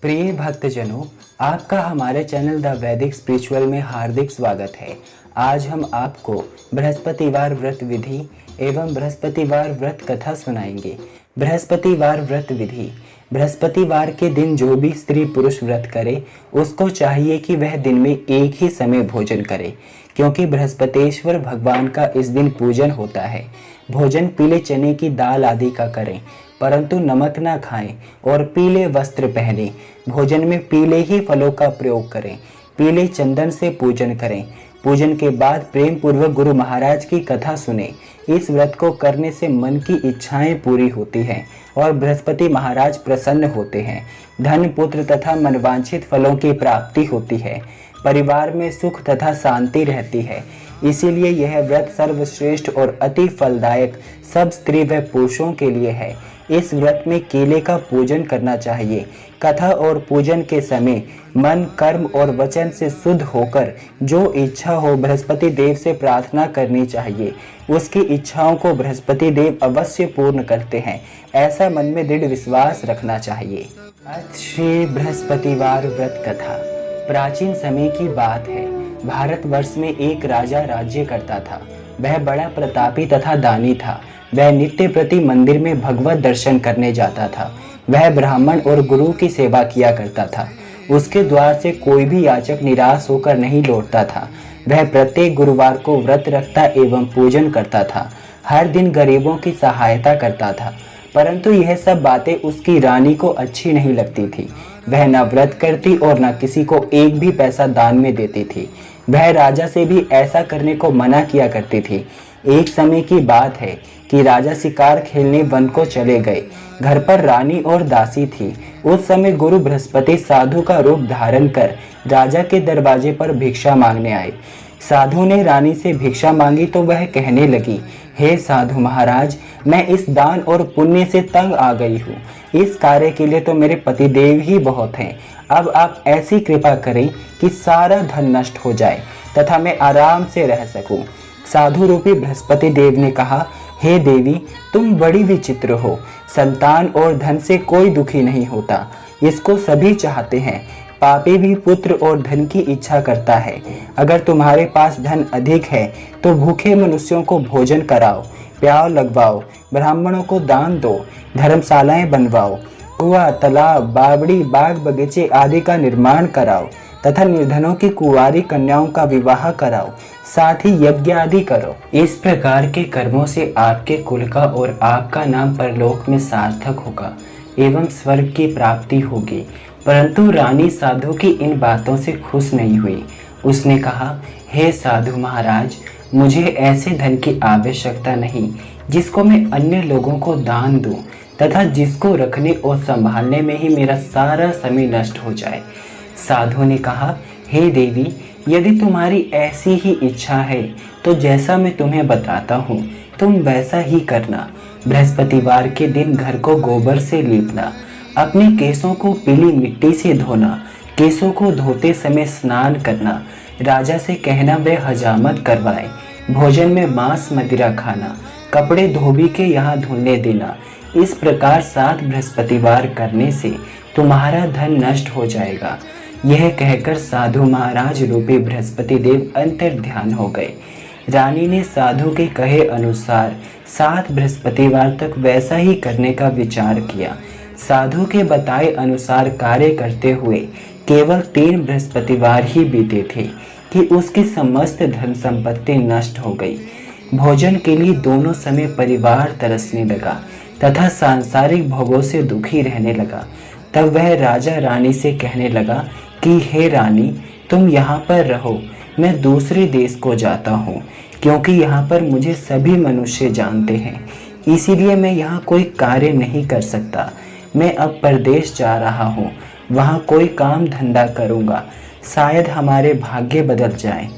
प्रिय भक्तजनों, आपका हमारे चैनल द वैदिक स्पिरिचुअल में हार्दिक स्वागत है। आज हम आपको बृहस्पतिवार व्रत विधि एवं बृहस्पतिवार व्रत कथा सुनाएंगे। बृहस्पतिवार व्रत विधि। बृहस्पतिवार के दिन जो भी स्त्री पुरुष व्रत करे उसको चाहिए कि वह दिन में एक ही समय भोजन करे, क्योंकि बृहस्पतेश्वर भगवान का इस दिन पूजन होता है। भोजन पीले चने की दाल आदि का करें, परंतु नमक ना खाएं और पीले वस्त्र पहनें। भोजन में पीले ही फलों का प्रयोग करें। पीले चंदन से पूजन करें। पूजन के बाद प्रेम पूर्वक गुरु महाराज की कथा सुने। इस व्रत को करने से मन की इच्छाएं पूरी होती हैं और बृहस्पति महाराज प्रसन्न होते हैं। धन, पुत्र तथा मनवांछित फलों की प्राप्ति होती है। परिवार में सुख तथा शांति रहती है। इसीलिए यह व्रत सर्वश्रेष्ठ और अति फलदायक सब स्त्री व पुरुषों के लिए है। इस व्रत में केले का पूजन करना चाहिए। कथा और पूजन के समय मन, कर्म और वचन से शुद्ध होकर जो इच्छा हो बृहस्पति देव से प्रार्थना करनी चाहिए। उसकी इच्छाओं को बृहस्पति देव अवश्य पूर्ण करते हैं, ऐसा मन में दृढ़ विश्वास रखना चाहिए। श्री बृहस्पतिवार व्रत कथा। प्राचीन समय की बात है। भारतवर्ष में एक राजा राज्य करता था। वह बड़ा प्रतापी तथा दानी था। वह नित्य प्रति मंदिर में भगवत दर्शन करने जाता था। वह ब्राह्मण और गुरु की सेवा किया करता था। उसके द्वार से कोई भी याचक निराश होकर नहीं लौटता था। वह प्रत्येक गुरुवार को व्रत रखता एवं पूजन करता था। हर दिन गरीबों की सहायता करता था, परंतु यह सब बातें उसकी रानी को अच्छी नहीं लगती थी। वह न व्रत करती और न किसी को एक भी पैसा दान में देती थी। वह राजा से भी ऐसा करने को मना किया करती थी। एक समय की बात है कि राजा शिकार खेलने वन को चले गए। घर पर रानी और दासी थी। उस समय गुरु बृहस्पति साधु का रूप धारण कर राजा के दरवाजे पर भिक्षा मांगने आए। साधु ने रानी से भिक्षा मांगी तो वह कहने लगी, हे साधु महाराज, मैं इस दान और पुण्य से तंग आ गई हूँ। इस कार्य के लिए तो मेरे पतिदेव ही बहुत हैं। अब आप ऐसी कृपा करें कि सारा धन नष्ट हो जाए तथा मैं आराम से रह सकूं। साधु रूपी बृहस्पति देव ने कहा, हे देवी, तुम बड़ी विचित्र हो। संतान और धन से कोई दुखी नहीं होता, इसको सभी चाहते हैं। पापी भी पुत्र और धन की इच्छा करता है। अगर तुम्हारे पास धन अधिक है तो भूखे मनुष्यों को भोजन कराओ, प्याव लगवाओ, ब्राह्मणों को दान दो, धर्मशालाएं बनवाओ, कुआं, तालाब, बावड़ी, बाग बगीचे आदि का निर्माण कराओ तथा निर्धनों की कुंवारी कन्याओं का विवाह कराओ, साथ ही यज्ञ आदि करो। इस प्रकार के कर्मों से आपके कुल का और आपका नाम परलोक में सार्थक होगा एवं स्वर्ग की प्राप्ति होगी। परंतु रानी साधु की इन बातों से खुश नहीं हुई। उसने कहा, हे साधु महाराज, मुझे ऐसे धन की आवश्यकता नहीं जिसको मैं अन्य लोगों को दान दूं तथा जिसको रखने और संभालने में ही मेरा सारा समय नष्ट हो जाए। साधु ने कहा, हे देवी, यदि तुम्हारी ऐसी ही इच्छा है तो जैसा मैं तुम्हें बताता हूँ तुम वैसा ही करना। बृहस्पतिवार के दिन घर को गोबर से लीपना, अपने केसों को पीली मिट्टी से धोना, केसों को धोते समय स्नान करना, राजा से कहना वह हजामत करवाए, भोजन में मांस मदिरा खाना, कपड़े धोबी के यहाँ धुलने देना। इस प्रकार 7 बृहस्पतिवार करने से तुम्हारा धन नष्ट हो जाएगा। यह कहकर साधु महाराज रूपी बृहस्पति देव अंतर ध्यान हो गए। रानी ने साधु के कहे अनुसार 7 बृहस्पतिवार तक वैसा ही करने का विचार किया। साधु के बताए अनुसार कार्य करते हुए केवल 3 बृहस्पतिवार ही बीते थे कि उसकी समस्त धन संपत्ति नष्ट हो गई। भोजन के लिए दोनों समय परिवार तरसने लगा तथा सांसारिक भोगों से दुखी रहने लगा। तब वह राजा रानी से कहने लगा कि हे रानी, तुम यहाँ पर रहो, मैं दूसरे देश को जाता हूँ, क्योंकि यहाँ पर मुझे सभी मनुष्य जानते हैं। इसीलिए मैं यहाँ कोई कार्य नहीं कर सकता। मैं अब परदेश जा रहा हूँ, वहाँ कोई काम धंधा करूँगा, शायद हमारे भाग्य बदल जाएं।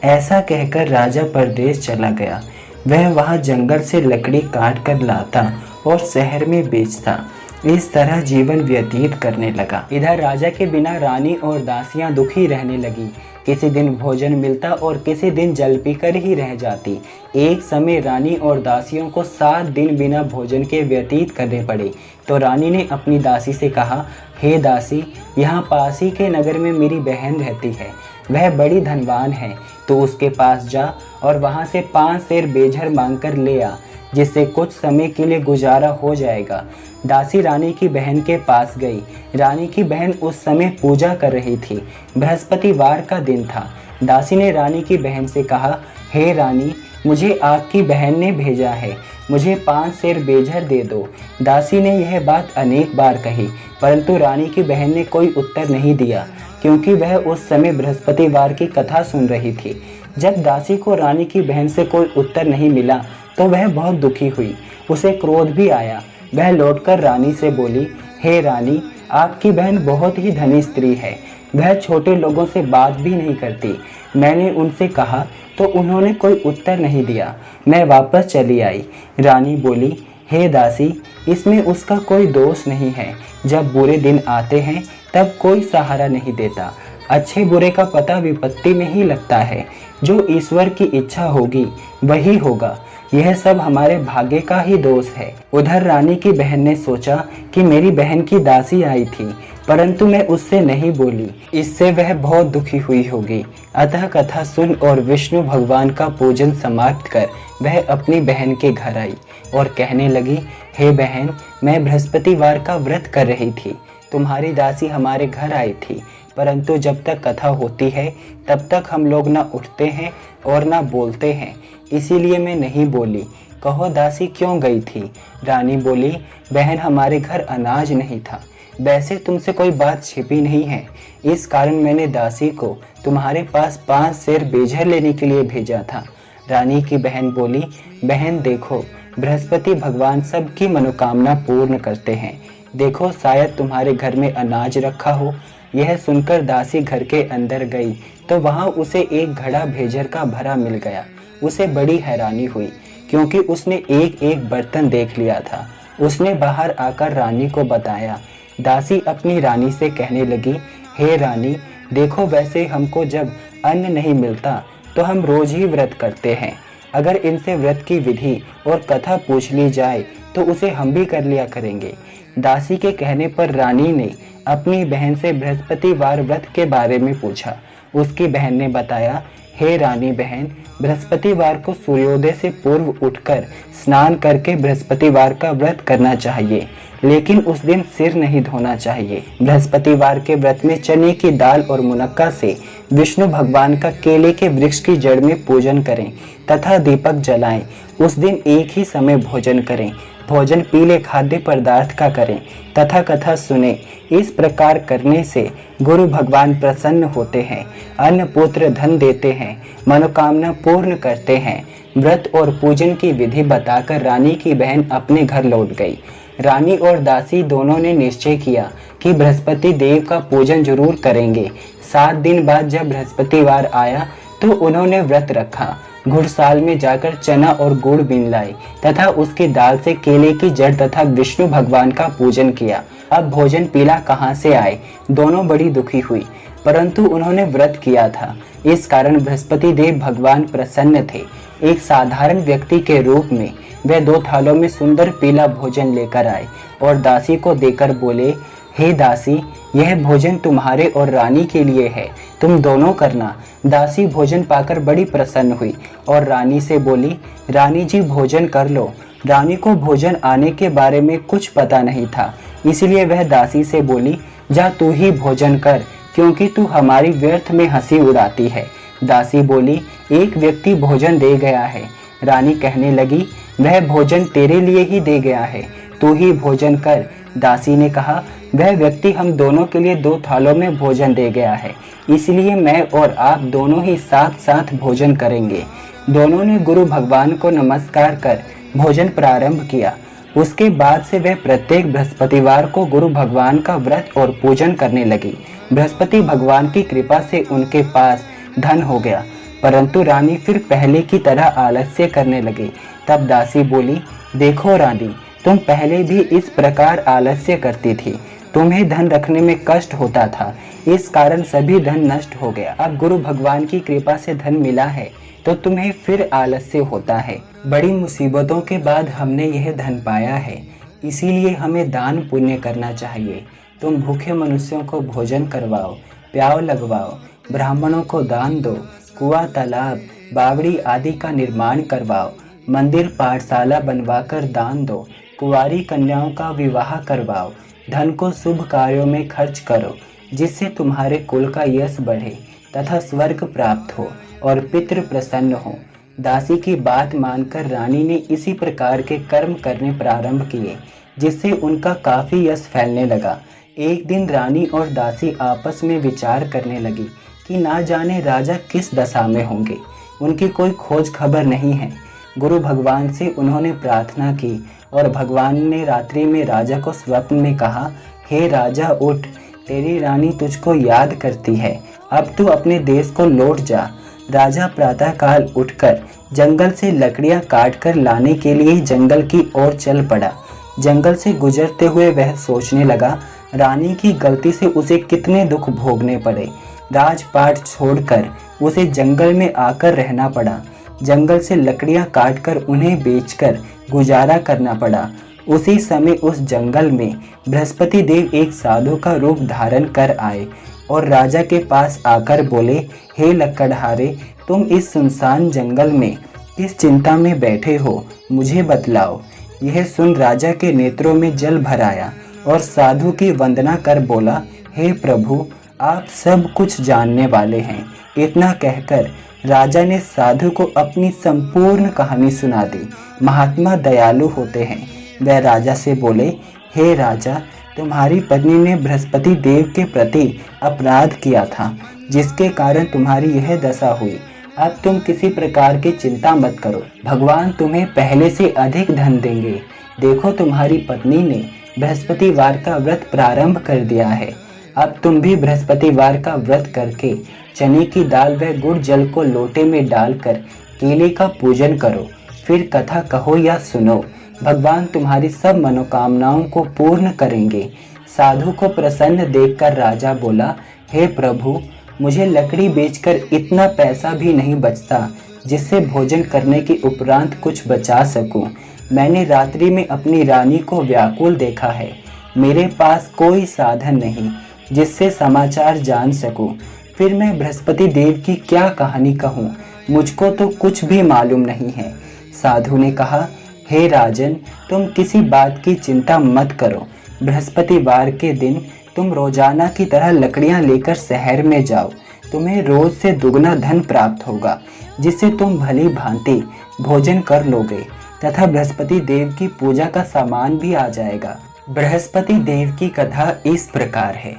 ऐसा कहकर राजा परदेश चला गया। वह वहाँ जंगल से लकड़ी काट कर लाता और शहर में बेचता। इस तरह जीवन व्यतीत करने लगा। इधर राजा के बिना रानी और दासियां दुखी रहने लगी। किसी दिन भोजन मिलता और किसी दिन जल पीकर ही रह जाती। एक समय रानी और दासियों को 7 दिन बिना भोजन के व्यतीत करने पड़े तो रानी ने अपनी दासी से कहा, हे दासी, यहाँ पास ही के नगर में मेरी बहन रहती है, वह बड़ी धनवान है, तो उसके पास जा और वहाँ से 5 सेर बेझर मांग कर ले आ, जिससे कुछ समय के लिए गुजारा हो जाएगा। दासी रानी की बहन के पास गई। रानी की बहन उस समय पूजा कर रही थी। बृहस्पतिवार का दिन था। दासी ने रानी की बहन से कहा, हे रानी, मुझे आपकी बहन ने भेजा है, मुझे 5 सेर बेझर दे दो। दासी ने यह बात अनेक बार कही, परंतु रानी की बहन ने कोई उत्तर नहीं दिया, क्योंकि वह उस समय बृहस्पतिवार की कथा सुन रही थी। जब दासी को रानी की बहन से कोई उत्तर नहीं मिला तो वह बहुत दुखी हुई। उसे क्रोध भी आया। वह लौटकर रानी से बोली, हे रानी, आपकी बहन बहुत ही धनी स्त्री है, वह छोटे लोगों से बात भी नहीं करती। मैंने उनसे कहा तो उन्होंने कोई उत्तर नहीं दिया। मैं वापस चली आई। रानी बोली, हे दासी, इसमें उसका कोई दोष नहीं है। जब बुरे दिन आते हैं तब कोई सहारा नहीं देता। अच्छे बुरे का पता विपत्ति में ही लगता है। जो ईश्वर की इच्छा होगी वही होगा। यह सब हमारे भाग्य का ही दोष है। उधर रानी की बहन ने सोचा कि मेरी बहन की दासी आई थी, परंतु मैं उससे नहीं बोली, इससे वह बहुत दुखी हुई होगी। अतः कथा सुन और विष्णु भगवान का पूजन समाप्त कर वह अपनी बहन के घर आई और कहने लगी, हे बहन, मैं बृहस्पतिवार का व्रत कर रही थी। तुम्हारी दासी हमारे घर आई थी, परंतु जब तक कथा होती है तब तक हम लोग ना उठते हैं और ना बोलते हैं, इसीलिए मैं नहीं बोली। कहो दासी क्यों गई थी? रानी बोली, बहन, हमारे घर अनाज नहीं था। वैसे तुमसे कोई बात छिपी नहीं है, इस कारण मैंने दासी को तुम्हारे पास 5 सेर बेझर लेने के लिए भेजा था। रानी की बहन बोली, बहन देखो, बृहस्पति भगवान सबकी मनोकामना पूर्ण करते हैं। देखो, शायद तुम्हारे घर में अनाज रखा हो। यह सुनकर दासी घर के अंदर गई तो वहां उसे एक घड़ा बेझर का भरा मिल गया। उसे बड़ी हैरानी हुई, क्योंकि उसने एक एक बर्तन देख लिया था। उसने बाहर आकर रानी को बताया। दासी अपनी रानी से कहने लगी, हे रानी, देखो, वैसे हमको जब अन्न नहीं मिलता तो हम रोज ही व्रत करते हैं। अगर इनसे व्रत की विधि और कथा पूछ ली जाए तो उसे हम भी कर लिया करेंगे। दासी के कहने पर रानी ने अपनी बहन से बृहस्पतिवार व्रत के बारे में पूछा। उसकी बहन ने बताया, हे रानी बहन, बृहस्पतिवार को सूर्योदय से पूर्व उठकर स्नान करके बृहस्पतिवार का व्रत करना चाहिए, लेकिन उस दिन सिर नहीं धोना चाहिए। बृहस्पतिवार के व्रत में चने की दाल और मुनक्का से विष्णु भगवान का केले के वृक्ष की जड़ में पूजन करें तथा दीपक जलाएं। उस दिन एक ही समय भोजन करें। भोजन पीले खाद्य पदार्थ का करें तथा कथा सुने। इस प्रकार करने से गुरु भगवान प्रसन्न होते हैं, अन्न पुत्र धन देते हैं, मनोकामना पूर्ण करते हैं। व्रत और पूजन की विधि बताकर रानी की बहन अपने घर लौट गई। रानी और दासी दोनों ने निश्चय किया कि बृहस्पति देव का पूजन जरूर करेंगे। 7 दिन बाद जब बृहस्पतिवार आया तो उन्होंने व्रत रखा। घुड़साल में जाकर चना और गुड़ बीन लाई तथा उसकी दाल से केले की जड़ तथा विष्णु भगवान का पूजन किया। अब भोजन पीला कहाँ से आए? दोनों बड़ी दुखी हुई, परंतु उन्होंने व्रत किया था, इस कारण बृहस्पति देव भगवान प्रसन्न थे। एक साधारण व्यक्ति के रूप में वे 2 थालों में सुंदर पीला भोजन लेकर आए और दासी को देकर बोले, हे दासी, यह भोजन तुम्हारे और रानी के लिए है, तुम दोनों करना। दासी भोजन पाकर बड़ी प्रसन्न हुई और रानी से बोली, रानी जी भोजन कर लो। रानी को भोजन आने के बारे में कुछ पता नहीं था, इसलिए वह दासी से बोली, जा तू ही भोजन कर, क्योंकि तू हमारी व्यर्थ में हंसी उड़ाती है। दासी बोली, एक व्यक्ति भोजन दे गया है। रानी कहने लगी, वह भोजन तेरे लिए ही दे गया है, तू ही भोजन कर। दासी ने कहा, वह व्यक्ति हम दोनों के लिए 2 थालों में भोजन दे गया है, इसलिए मैं और आप दोनों ही साथ साथ भोजन करेंगे। दोनों ने गुरु भगवान को नमस्कार कर भोजन प्रारंभ किया। उसके बाद से वह प्रत्येक बृहस्पतिवार को गुरु भगवान का व्रत और पूजन करने लगी। बृहस्पति भगवान की कृपा से उनके पास धन हो गया, परंतु रानी फिर पहले की तरह आलस्य करने लगी। तब दासी बोली, देखो रानी, तुम पहले भी इस प्रकार आलस्य करती थी, तुम्हें धन रखने में कष्ट होता था, इस कारण सभी धन नष्ट हो गया। अब गुरु भगवान की कृपा से धन मिला है तो तुम्हें फिर आलस्य होता है। बड़ी मुसीबतों के बाद हमने यह धन पाया है, इसीलिए हमें दान पुण्य करना चाहिए। तुम भूखे मनुष्यों को भोजन करवाओ, प्याव लगवाओ, ब्राह्मणों को दान दो, कुआं तालाब बावड़ी आदि का निर्माण करवाओ, मंदिर पाठशाला बनवाकर दान दो, कुंवारी कन्याओं का विवाह करवाओ, धन को शुभ कार्यों में खर्च करो, जिससे तुम्हारे कुल का यश बढ़े तथा स्वर्ग प्राप्त हो और पितृ प्रसन्न हो। दासी की बात मानकर रानी ने इसी प्रकार के कर्म करने प्रारंभ किए, जिससे उनका काफी यश फैलने लगा। एक दिन रानी और दासी आपस में विचार करने लगी कि ना जाने राजा किस दशा में होंगे, उनकी कोई खोज खबर नहीं है। गुरु भगवान से उन्होंने प्रार्थना की और भगवान ने रात्रि में राजा को स्वप्न में कहा, हे राजा उठ, तेरी रानी तुझको याद करती है, अब तू अपने देश को लौट जा। राजा प्रातःकाल उठकर जंगल से लकड़ियां काटकर लाने के लिए जंगल की ओर चल पड़ा। जंगल से गुजरते हुए वह सोचने लगा, रानी की गलती से उसे कितने दुख भोगने पड़े। राजपाट छोड़कर उसे जंगल में आकर रहना पड़ा। जंगल से लकड़ियां काटकर उन्हें बेचकर गुजारा करना पड़ा। उसी समय उस जंगल में बृहस्पति देव एक साधु का रूप धारण कर आए और राजा के पास आकर बोले, हे लकड़हारे, तुम इस सुनसान जंगल में किस चिंता में बैठे हो, मुझे बतलाओ। यह सुन राजा के नेत्रों में जल भर आया और साधु की वंदना कर बोला, हे प्रभु, आप सब कुछ जानने वाले हैं। इतना कहकर राजा ने साधु को अपनी संपूर्ण कहानी सुना दी। महात्मा दयालु होते हैं। वह राजा से बोले, हे राजा, तुम्हारी पत्नी ने बृहस्पति देव के प्रति अपराध किया था, जिसके कारण तुम्हारी यह दशा हुई। अब तुम किसी प्रकार की चिंता मत करो, भगवान तुम्हें पहले से अधिक धन देंगे। देखो, तुम्हारी पत्नी ने बृहस्पतिवार का व्रत प्रारंभ कर दिया है। अब तुम भी बृहस्पतिवार का व्रत करके चने की दाल व गुड़ जल को लोटे में डालकर केले का पूजन करो, फिर कथा कहो या सुनो। भगवान तुम्हारी सब मनोकामनाओं को पूर्ण करेंगे। साधु को प्रसन्न देखकर राजा बोला, हे प्रभु, मुझे लकड़ी बेचकर इतना पैसा भी नहीं बचता जिससे भोजन करने के उपरांत कुछ बचा सकूं। मैंने रात्रि में अपनी रानी को व्याकुल देखा है। मेरे पास कोई साधन नहीं जिससे समाचार जान सकूं। फिर मैं बृहस्पति देव की क्या कहानी कहूँ, मुझको तो कुछ भी मालूम नहीं है। साधु ने कहा, हे राजन, तुम किसी बात की चिंता मत करो। बृहस्पतिवार के दिन तुम रोजाना की तरह लकड़ियां लेकर शहर में जाओ। तुम्हें रोज से दुगना धन प्राप्त होगा, जिससे तुम भली भांति भोजन कर लोगे तथा बृहस्पति देव की पूजा का सामान भी आ जाएगा। बृहस्पति देव की कथा इस प्रकार है।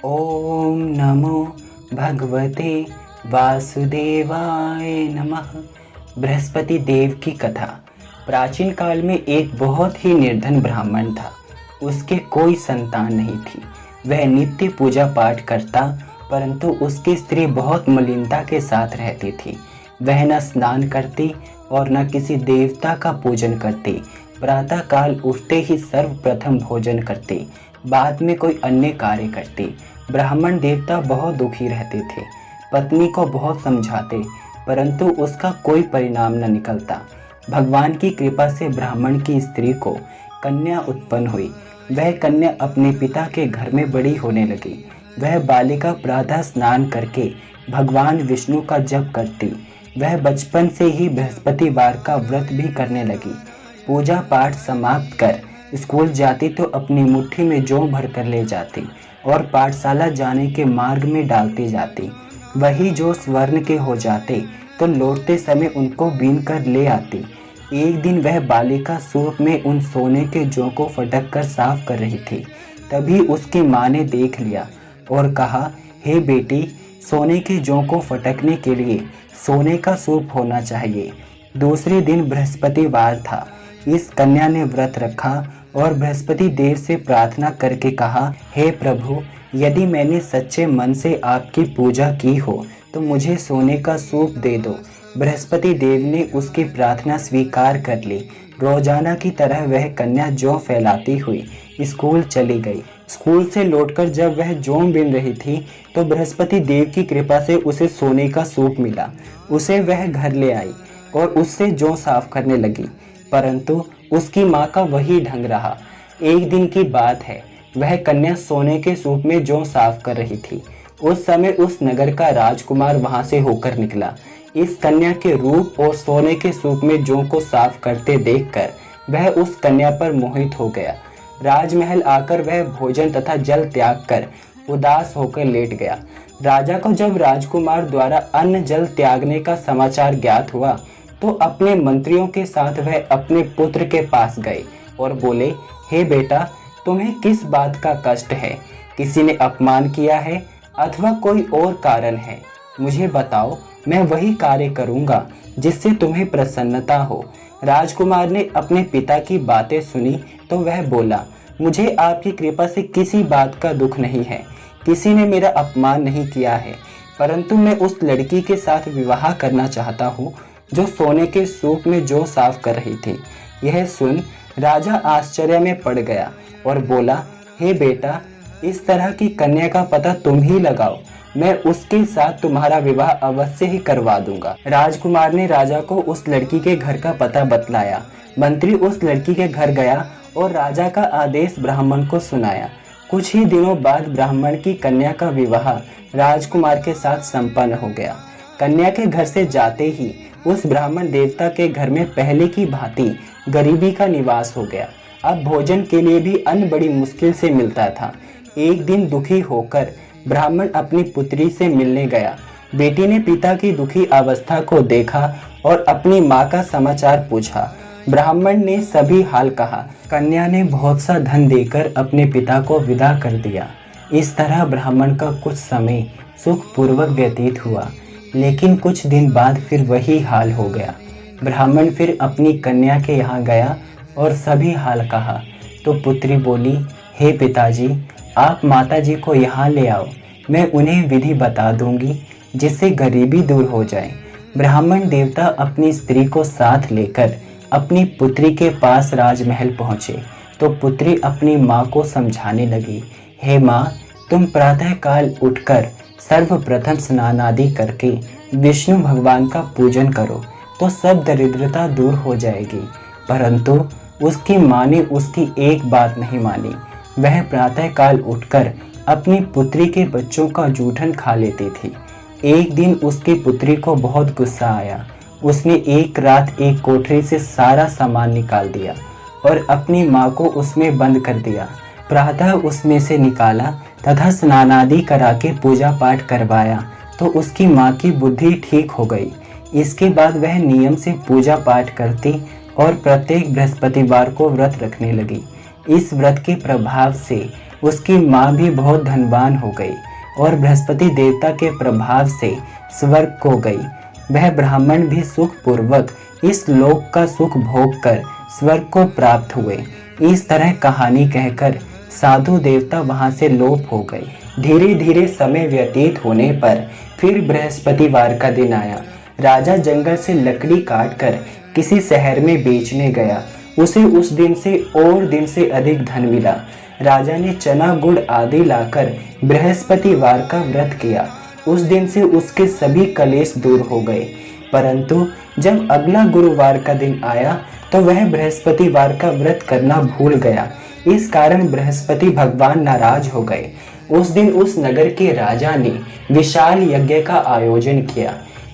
ओम नमो भगवते वासुदेवाय नमः। बृहस्पति देव की कथा। प्राचीन काल में एक बहुत ही निर्धन ब्राह्मण था। उसके कोई संतान नहीं थी। वह नित्य पूजा पाठ करता, परंतु उसकी स्त्री बहुत मलिनता के साथ रहती थी। वह न स्नान करती और न किसी देवता का पूजन करती। प्रातः काल उठते ही सर्वप्रथम भोजन करती, बाद में कोई अन्य कार्य करती। ब्राह्मण देवता बहुत दुखी रहते थे। पत्नी को बहुत समझाते, परंतु उसका कोई परिणाम न निकलता। भगवान की कृपा से ब्राह्मण की स्त्री को कन्या उत्पन्न हुई। वह कन्या अपने पिता के घर में बड़ी होने लगी। वह बालिका प्रातः स्नान करके भगवान विष्णु का जप करती। वह बचपन से ही बृहस्पतिवार का व्रत भी करने लगी। पूजा पाठ समाप्त कर स्कूल जाती तो अपनी मुट्ठी में जौ भर कर ले जाती और पाठशाला जाने के मार्ग में डालती जाती। वही जो स्वर्ण के हो जाते तो लौटते समय उनको बीन कर ले आती। एक दिन वह बालिका सूप में उन सोने के जौ को फटक कर साफ कर रही थी। तभी उसकी माँ ने देख लिया और कहा, हे बेटी, सोने के जौ को फटकने के लिए सोने का सूप होना चाहिए। दूसरे दिन बृहस्पतिवार था। इस कन्या ने व्रत रखा और बृहस्पति देव से प्रार्थना करके कहा, हे प्रभु, यदि मैंने सच्चे मन से आपकी पूजा की हो तो मुझे सोने का सूप दे दो। बृहस्पति देव ने उसकी प्रार्थना स्वीकार कर ली। रोजाना की तरह वह कन्या जौ फैलाती हुई स्कूल चली गई। स्कूल से लौटकर जब वह जौ बीन रही थी तो बृहस्पति देव की कृपा से उसे सोने का सूप मिला। उसे वह घर ले आई और उससे जौ साफ करने लगी, परंतु उसकी माँ का वही ढंग रहा। एक दिन की बात है, वह कन्या सोने के सूप में जौ साफ कर रही थी। उस समय उस नगर का राजकुमार वहां से होकर निकला। इस कन्या के रूप और सोने के सूप में जौ को साफ करते देखकर वह उस कन्या पर मोहित हो गया। राजमहल आकर वह भोजन तथा जल त्याग कर उदास होकर लेट गया। राजा को जब राजकुमार द्वारा अन्न जल त्यागने का समाचार ज्ञात हुआ तो अपने मंत्रियों के साथ वह अपने पुत्र के पास गए और बोले, हे बेटा, तुम्हें किस बात का कष्ट है? किसी ने अपमान किया है अथवा कोई और कारण है? मुझे बताओ, मैं वही कार्य करूंगा जिससे तुम्हें प्रसन्नता हो। राजकुमार ने अपने पिता की बातें सुनी तो वह बोला, मुझे आपकी कृपा से किसी बात का दुख नहीं है। किसी ने मेरा अपमान नहीं किया है, परंतु मैं उस लड़की के साथ विवाह करना चाहता हूँ जो सोने के सूप में जौ साफ कर रही थी। यह सुन राजा आश्चर्य में पड़ गया और बोला, हे बेटा, इस तरह की कन्या का पता तुम ही लगाओ, मैं उसके साथ तुम्हारा विवाह अवश्य ही करवा दूंगा। राजकुमार ने राजा को उस लड़की के घर का पता बतलाया। मंत्री उस लड़की के घर गया और राजा का आदेश ब्राह्मण को सुनाया। कुछ ही दिनों बाद ब्राह्मण की कन्या का विवाह राजकुमार के साथ संपन्न हो गया। कन्या के घर से जाते ही उस ब्राह्मण देवता के घर में पहले की भांति गरीबी का निवास हो गया। अब भोजन के लिए भी अन्न बड़ी मुश्किल से मिलता था। एक दिन दुखी होकर ब्राह्मण अपनी पुत्री से मिलने गया। बेटी ने पिता की दुखी अवस्था को देखा और अपनी माँ का समाचार पूछा। ब्राह्मण ने सभी हाल कहा। कन्या ने बहुत सा धन देकर अपने पिता को विदा कर दिया। इस तरह ब्राह्मण का कुछ समय सुखपूर्वक व्यतीत हुआ, लेकिन कुछ दिन बाद फिर वही हाल हो गया। ब्राह्मण फिर अपनी कन्या के यहाँ गया और सभी हाल कहा तो पुत्री बोली, हे पिताजी, आप माताजी को यहाँ ले आओ, मैं उन्हें विधि बता दूंगी जिससे गरीबी दूर हो जाए। ब्राह्मण देवता अपनी स्त्री को साथ लेकर अपनी पुत्री के पास राजमहल पहुँचे तो पुत्री अपनी माँ को समझाने लगी, हे माँ, तुम प्रातःकाल उठकर सर्वप्रथम स्नान आदि करके विष्णु भगवान का पूजन करो तो सब दरिद्रता दूर हो जाएगी। परंतु उसकी माँ ने उसकी एक बात नहीं मानी। वह प्रातःकाल उठकर अपनी पुत्री के बच्चों का जूठन खा लेती थी। एक दिन उसकी पुत्री को बहुत गुस्सा आया। उसने एक रात एक कोठरी से सारा सामान निकाल दिया और अपनी माँ को उसमें बंद कर दिया। प्रातः उसमें से निकाला तथा स्नान आदि करा के पूजा पाठ करवाया तो उसकी माँ की बुद्धि ठीक हो गई। इसके बाद वह नियम से पूजा पाठ करती और प्रत्येक बृहस्पतिवार को व्रत रखने लगी। इस व्रत के प्रभाव से उसकी माँ भी बहुत धनवान हो गई और बृहस्पति देवता के प्रभाव से स्वर्ग को गई। वह ब्राह्मण भी सुखपूर्वक इस लोक का सुख भोग कर स्वर्ग को प्राप्त हुए। इस तरह कहानी कहकर साधु देवता वहां से लोप हो गए। धीरे धीरे समय व्यतीत होने पर फिर बृहस्पतिवार का दिन आया। राजा जंगल से लकड़ी काटकर किसी शहर में बेचने गया। उसे उस दिन से और दिन से अधिक धन मिला। राजा ने चना गुड़ आदि लाकर बृहस्पतिवार का व्रत किया। उस दिन से उसके सभी कलेश दूर हो गए। परंतु जब अगला गुरुवार का दिन आया तो वह बृहस्पतिवार का व्रत करना भूल गया। इस कारण बृहस्पति भगवान नाराज हो गए। उस दिन उस नगर के राजा ने विशाल यज्ञ का आयोजन किया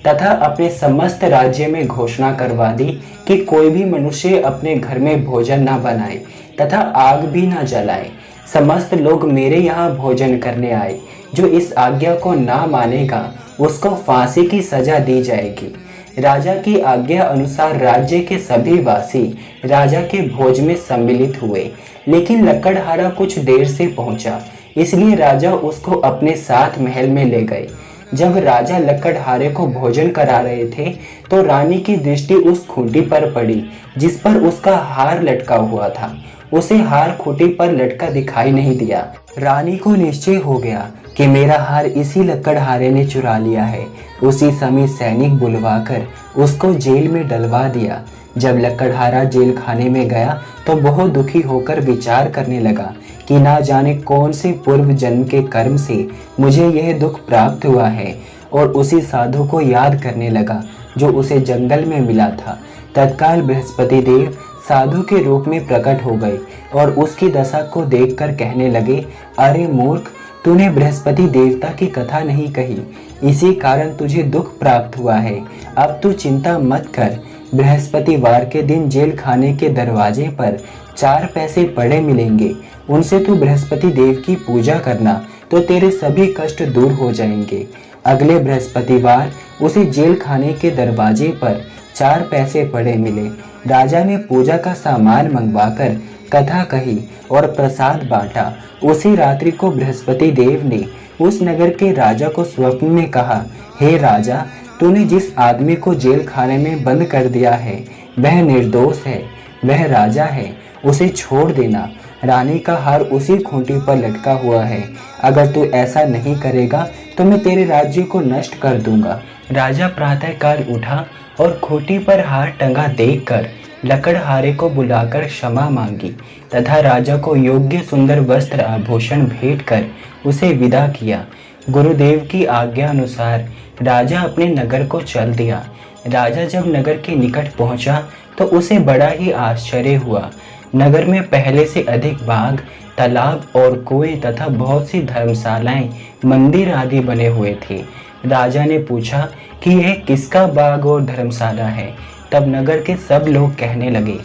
तथा अपने समस्त राज्य में घोषणा करवा दी कि कोई भी मनुष्य अपने घर में भोजन न बनाए तथा आग भी न जलाए। समस्त लोग मेरे यहाँ भोजन करने आए। जो इस आज्ञा को ना मानेगा उसको फांसी की सजा दी जाएगी। राजा की आज्ञा अनुसार राज्य के सभी वासी राजा के भोज में सम्मिलित हुए, लेकिन लकड़हारा कुछ देर से पहुंचा, इसलिए राजा उसको अपने साथ महल में ले गए। जब राजा लकड़हारे को भोजन करा रहे थे तो रानी की दृष्टि उस खूंटी पर पड़ी जिस पर उसका हार लटका हुआ था। उसे हार खूंटी पर लटका दिखाई नहीं दिया। रानी को निश्चय हो गया कि मेरा हार इसी लकड़हारे ने चुरा लिया है। उसी समय सैनिक बुलवाकर उसको जेल में डलवा दिया। जब लकड़हारा जेल खाने में गया तो बहुत दुखी होकर विचार करने लगा कि ना जाने कौन से पूर्व जन्म के कर्म से मुझे यह दुख प्राप्त हुआ है, और उसी साधु को याद करने लगा जो उसे जंगल में मिला था। तत्काल बृहस्पति देव साधु के रूप में प्रकट हो गए और उसकी दशा को देखकर कहने लगे, अरे मूर्ख, तूने बृहस्पति देवता की कथा नहीं कही, इसी कारण तुझे दुख प्राप्त हुआ है। अब तू चिंता मत कर, बृहस्पतिवार के दिन जेल खाने के दरवाजे पर 4 पैसे पड़े मिलेंगे, उनसे तू बृहस्पति देव की पूजा करना तो तेरे सभी कष्ट दूर हो जाएंगे। अगले बृहस्पतिवार उसे जेल खाने के दरवाजे पर 4 पैसे पड़े मिले। राजा ने पूजा का सामान मंगवाकर कथा कही और प्रसाद बांटा। उसी रात्रि को बृहस्पति देव ने उस नगर के राजा को स्वप्न में कहा, हे राजा, तूने जिस आदमी को जेल खाने में बंद कर दिया है वह निर्दोष है, वह राजा है, उसे छोड़ देना। रानी का हार उसी खूंटी पर लटका हुआ है, अगर तू ऐसा नहीं करेगा तो मैं तेरे राज्य को नष्ट कर दूंगा। राजा प्रातःकाल उठा और खूंटी पर हार टंगा देखकर लकड़हारे को बुलाकर क्षमा मांगी तथा राजा को योग्य सुंदर वस्त्र आभूषण भेंट कर उसे विदा किया। गुरुदेव की आज्ञा अनुसार राजा अपने नगर को चल दिया। राजा जब नगर के निकट पहुंचा तो उसे बड़ा ही आश्चर्य हुआ। नगर में पहले से अधिक बाग, तालाब और कुएं तथा बहुत सी धर्मशालाएं, मंदिर आदि बने हुए थे। राजा ने पूछा कि यह किसका बाग और धर्मशाला है। तब नगर के सब लोग कहने लगे,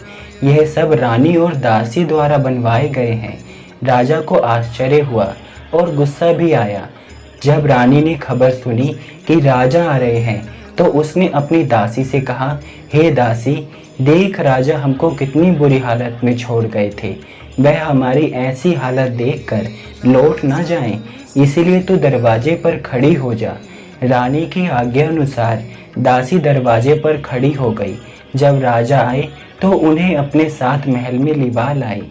यह सब रानी और दासी द्वारा बनवाए गए हैं। राजा को आश्चर्य हुआ और गुस्सा भी आया। जब रानी ने खबर सुनी कि राजा आ रहे हैं तो उसने अपनी दासी से कहा, हे दासी, देख राजा हमको कितनी बुरी हालत में छोड़ गए थे, वह हमारी ऐसी हालत देखकर लौट ना जाएं, इसीलिए तू दरवाजे पर खड़ी हो जा। रानी की आज्ञा अनुसार दासी दरवाजे पर खड़ी हो गई। जब राजा आए तो उन्हें अपने साथ महल में लिवा लाई।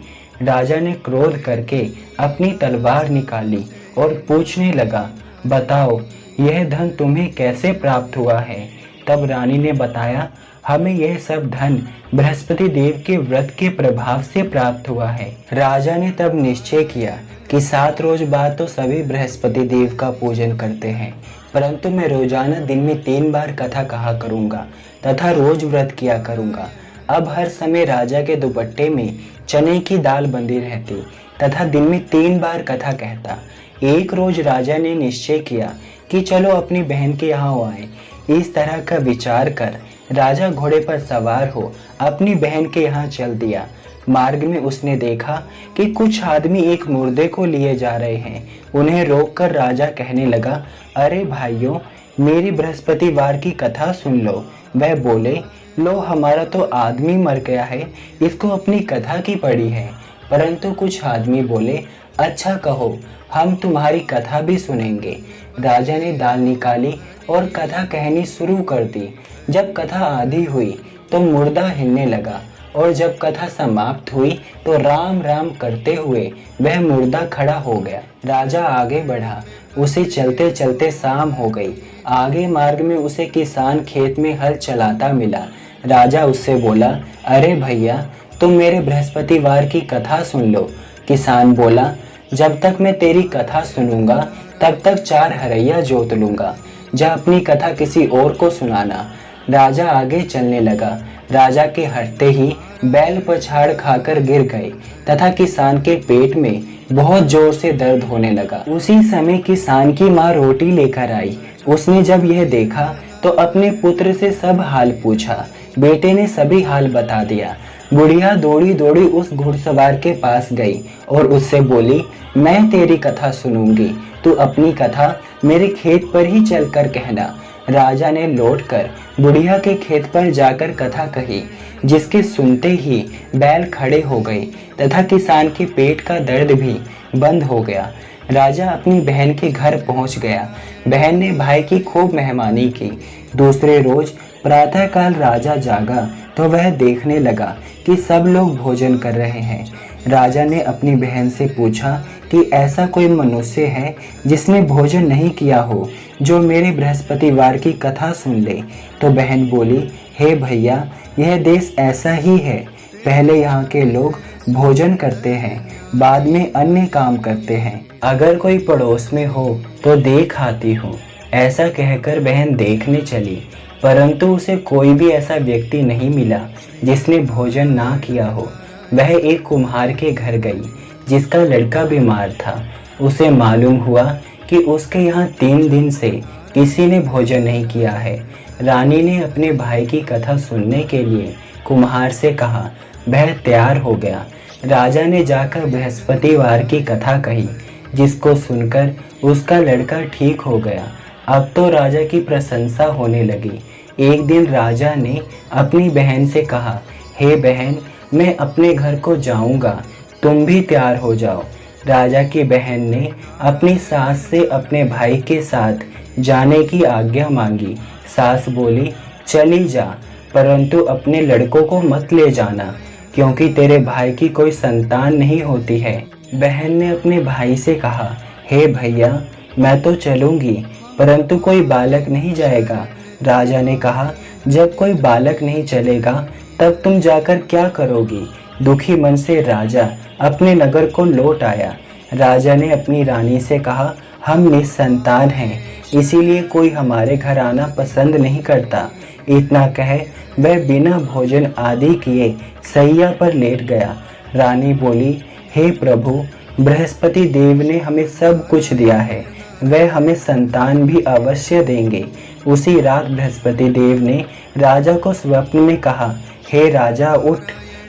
राजा ने क्रोध करके अपनी तलवार निकाली और पूछने लगा, बताओ यह धन तुम्हें कैसे प्राप्त हुआ है। तब रानी ने बताया, हमें यह सब धन बृहस्पति देव के व्रत के प्रभाव से प्राप्त हुआ है। राजा ने तब निश्चय किया कि 7 रोज बाद तो सभी बृहस्पति देव का पूजन करते हैं, परंतु मैं रोजाना दिन में 3 बार कथा कहा करूँगा तथा रोज व्रत किया करूँगा। अब हर समय राजा के दुपट्टे में चने की दाल बंधी रहती तथा दिन में 3 बार कथा कहता। एक रोज राजा ने निश्चय किया कि चलो अपनी बहन के यहाँ आए। इस तरह का विचार कर राजा घोड़े पर सवार हो अपनी बहन के यहाँ चल दिया। मार्ग में उसने देखा कि कुछ आदमी एक मुर्दे को लिए जा रहे हैं। उन्हें रोककर राजा कहने लगा, अरे भाइयों, मेरी बृहस्पतिवार की कथा सुन लो। वह बोले, लो, हमारा तो आदमी मर गया है, इसको अपनी कथा की पड़ी है। परंतु कुछ आदमी बोले, अच्छा कहो, हम तुम्हारी कथा भी सुनेंगे। राजा ने दाल निकाली और कथा कहनी शुरू कर दी। जब कथा आधी हुई तो मुर्दा हिलने लगा और जब कथा समाप्त हुई तो राम राम करते हुए वह मुर्दा खड़ा हो गया। राजा आगे बढ़ा। उसे चलते चलते शाम हो गई। आगे मार्ग में उसे किसान खेत में हल चलाता मिला। राजा उससे बोला, अरे भैया, तुम मेरे बृहस्पतिवार की कथा सुन लो। किसान बोला, जब तक मैं तेरी कथा सुनूंगा तब तक 4 हरैया जोत लूंगा। जा अपनी कथा किसी और को सुनाना। राजा आगे चलने लगा। राजा के हटते ही बैल पछाड़ खाकर गिर गए तथा किसान के पेट में बहुत जोर से दर्द होने लगा। उसी समय किसान की माँ रोटी लेकर आई। उसने जब यह देखा तो अपने पुत्र से सब हाल पूछा। बेटे ने सभी हाल बता दिया। बुढ़िया दौड़ी दौड़ी उस घुड़सवार के पास गई और उससे बोली, मैं तेरी कथा सुनूंगी, तू अपनी कथा मेरे खेत पर ही चलकर कहना। राजा ने लौटकर बुढ़िया के खेत पर जाकर कथा कही, जिसके सुनते ही बैल खड़े हो गए तथा किसान के पेट का दर्द भी बंद हो गया। राजा अपनी बहन के घर पहुंच गया। बहन ने भाई की खूब मेहमानी की। दूसरे रोज प्रातःकाल राजा जागा तो वह देखने लगा कि सब लोग भोजन कर रहे हैं। राजा ने अपनी बहन से पूछा कि ऐसा कोई मनुष्य है जिसने भोजन नहीं किया हो, जो मेरे बृहस्पतिवार की कथा सुन ले। तो बहन बोली, हे भैया, यह देश ऐसा ही है। पहले यहाँ के लोग भोजन करते हैं, बाद में अन्य काम करते हैं। अगर कोई पड़ोस में हो तो देख आती हूँ। ऐसा कहकर बहन देखने चली। परंतु उसे कोई भी ऐसा व्यक्ति नहीं मिला जिसने भोजन ना किया हो। वह एक कुम्हार के घर गई जिसका लड़का बीमार था। उसे मालूम हुआ कि उसके यहाँ 3 दिन से किसी ने भोजन नहीं किया है। रानी ने अपने भाई की कथा सुनने के लिए कुम्हार से कहा। वह तैयार हो गया। राजा ने जाकर बृहस्पतिवार की कथा कही, जिसको सुनकर उसका लड़का ठीक हो गया। अब तो राजा की प्रशंसा होने लगी। एक दिन राजा ने अपनी बहन से कहा, हे बहन, मैं अपने घर को जाऊंगा, तुम भी तैयार हो जाओ। राजा की बहन ने अपनी सास से अपने भाई के साथ जाने की आज्ञा मांगी। सास बोली, चली जा, परंतु अपने लड़कों को मत ले जाना, क्योंकि तेरे भाई की कोई संतान नहीं होती है। बहन ने अपने भाई से कहा, हे भैया, मैं तो चलूंगी, परंतु कोई बालक नहीं जाएगा। राजा ने कहा, जब कोई बालक नहीं चलेगा तब तुम जाकर क्या करोगी। दुखी मन से राजा अपने नगर को लौट आया। राजा ने अपनी रानी से कहा, हम निसंतान हैं, इसीलिए कोई हमारे घर आना पसंद नहीं करता। इतना कह वह बिना भोजन आदि किए सैया पर लेट गया। रानी बोली, हे प्रभु, बृहस्पति देव ने हमें सब कुछ दिया है, वह हमें संतान भी अवश्य देंगे। उसी रात बृहस्पति देव ने राजा को स्वप्न में कहा, हे राजा, उठ,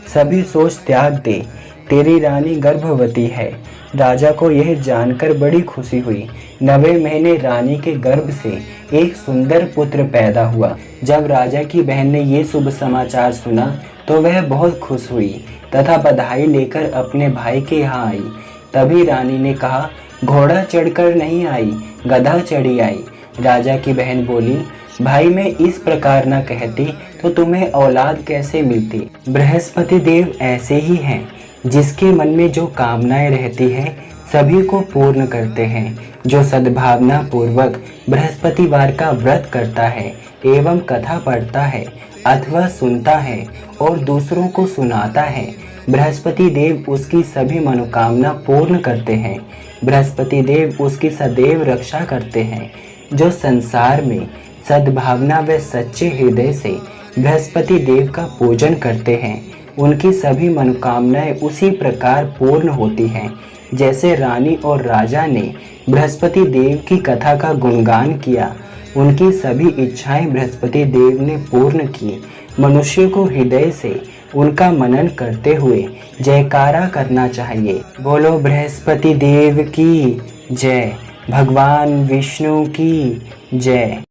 सभी सोच त्याग दे, तेरी रानी गर्भवती है। राजा को यह जानकर बड़ी खुशी हुई। 9वें महीने रानी के गर्भ से एक सुंदर पुत्र पैदा हुआ। जब राजा की बहन ने ये शुभ समाचार सुना तो वह बहुत खुश हुई तथा बधाई लेकर अपने भाई के यहाँ आई। तभी रानी ने कहा, घोड़ा चढ़कर नहीं आई, गधा चढ़ी आई। राजा की बहन बोली, भाई, मैं इस प्रकार न कहती तो तुम्हें औलाद कैसे मिलती। बृहस्पति देव ऐसे ही हैं, जिसके मन में जो कामनाएं रहती हैं सभी को पूर्ण करते हैं। जो सद्भावना पूर्वक बृहस्पतिवार का व्रत करता है एवं कथा पढ़ता है अथवा सुनता है और दूसरों को सुनाता है, बृहस्पति देव उसकी सभी मनोकामना पूर्ण करते हैं। बृहस्पति देव उसकी सदैव रक्षा करते हैं। जो संसार में सद्भावना व सच्चे हृदय से बृहस्पति देव का पूजन करते हैं, उनकी सभी मनोकामनाएं उसी प्रकार पूर्ण होती हैं। जैसे रानी और राजा ने बृहस्पति देव की कथा का गुणगान किया, उनकी सभी इच्छाएं बृहस्पति देव ने पूर्ण की। मनुष्य को हृदय से उनका मनन करते हुए जयकारा करना चाहिए। बोलो बृहस्पति देव की जय, भगवान विष्णु की जय।